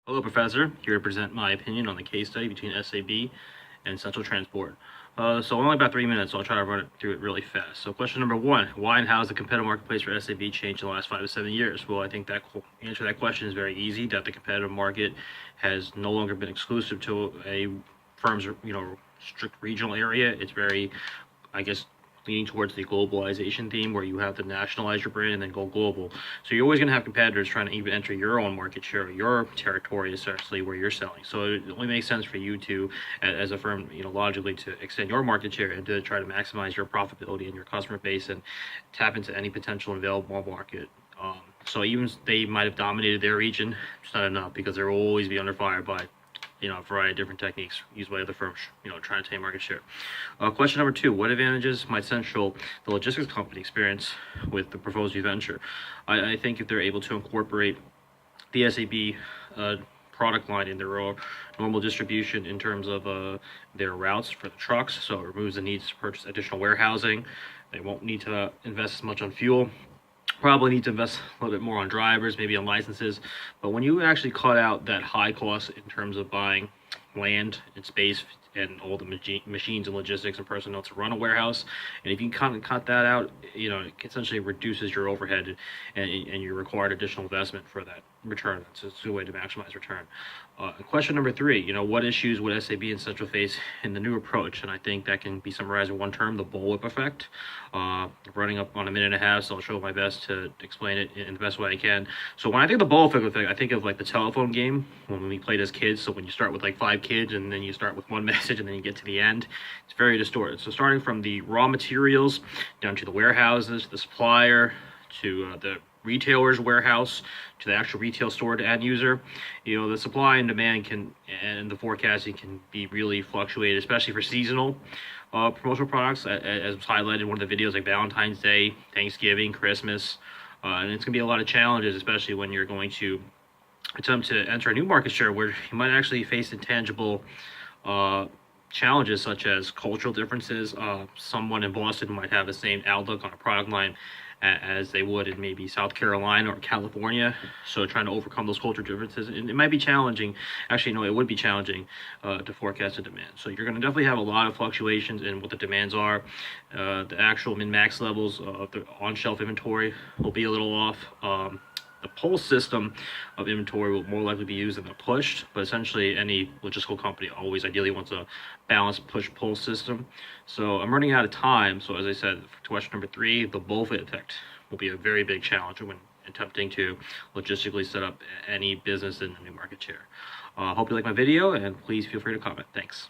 Hello, Professor. Here to present my opinion on the case study between SAB and Central Transport. So only about 3 minutes, so I'll try to run it through it really fast. So question number one, why and how has the competitive marketplace for SAB changed in the last 5 to 7 years? Well, I think that answer to that question is very easy, that the competitive market has no longer been exclusive to a firm's, strict regional area. It's very, I guess, leaning towards the globalization theme where you have to nationalize your brand and then go global. So you're always going to have competitors trying to even enter your own market share, your territory, essentially where you're selling. So it only makes sense for you to, as a firm, logically to extend your market share and to try to maximize your profitability and your customer base and tap into any potential available market. So even they might have dominated their region, it's not enough because they will always be under fire by a variety of different techniques used by other firms, trying to take market share. Question number two, what advantages might Central, the logistics company, experience with the proposed new venture? I think if they're able to incorporate the SAB product line in their normal distribution in terms of their routes for the trucks, so it removes the need to purchase additional warehousing. They won't need to invest as much on fuel. Probably need to invest a little bit more on drivers, maybe on licenses. But when you actually cut out that high cost in terms of buying land and space and all the machines and logistics and personnel to run a warehouse, and if you kind of cut that out, it essentially reduces your overhead and you require additional investment for that return. It's a way to maximize return. Question number three, what issues would SAB and Central face in the new approach? And I think that can be summarized in one term, the bullwhip effect. Running up on a minute and a half, so I'll show my best to explain it in the best way I can. So when I think of the bullwhip effect, I think of like the telephone game when we played as kids. So when you start with like 5 kids and then you start with one message and then you get to the end, it's very distorted. So starting from the raw materials down to the warehouses, the supplier, to the retailer's warehouse, to the actual retail store to end user, the supply and demand and the forecasting can be really fluctuated, especially for seasonal promotional products, as was highlighted in one of the videos, like Valentine's Day, Thanksgiving, Christmas, and it's going to be a lot of challenges, especially when you're going to attempt to enter a new market share where you might actually face intangible challenges such as cultural differences. Someone in Boston might have the same outlook on a product line as they would in maybe South Carolina or California. So trying to overcome those cultural differences, and it might be challenging. Actually, no, it would be challenging to forecast the demand. So you're going to definitely have a lot of fluctuations in what the demands are. The actual min-max levels of the on-shelf inventory will be a little off. The pull system of inventory will more likely be used than the push, but essentially any logistical company always ideally wants a balanced push-pull system. So I'm running out of time, so as I said, for question number three, the bullwhip effect will be a very big challenge when attempting to logistically set up any business in the new market share. Hope you like my video, and please feel free to comment. Thanks.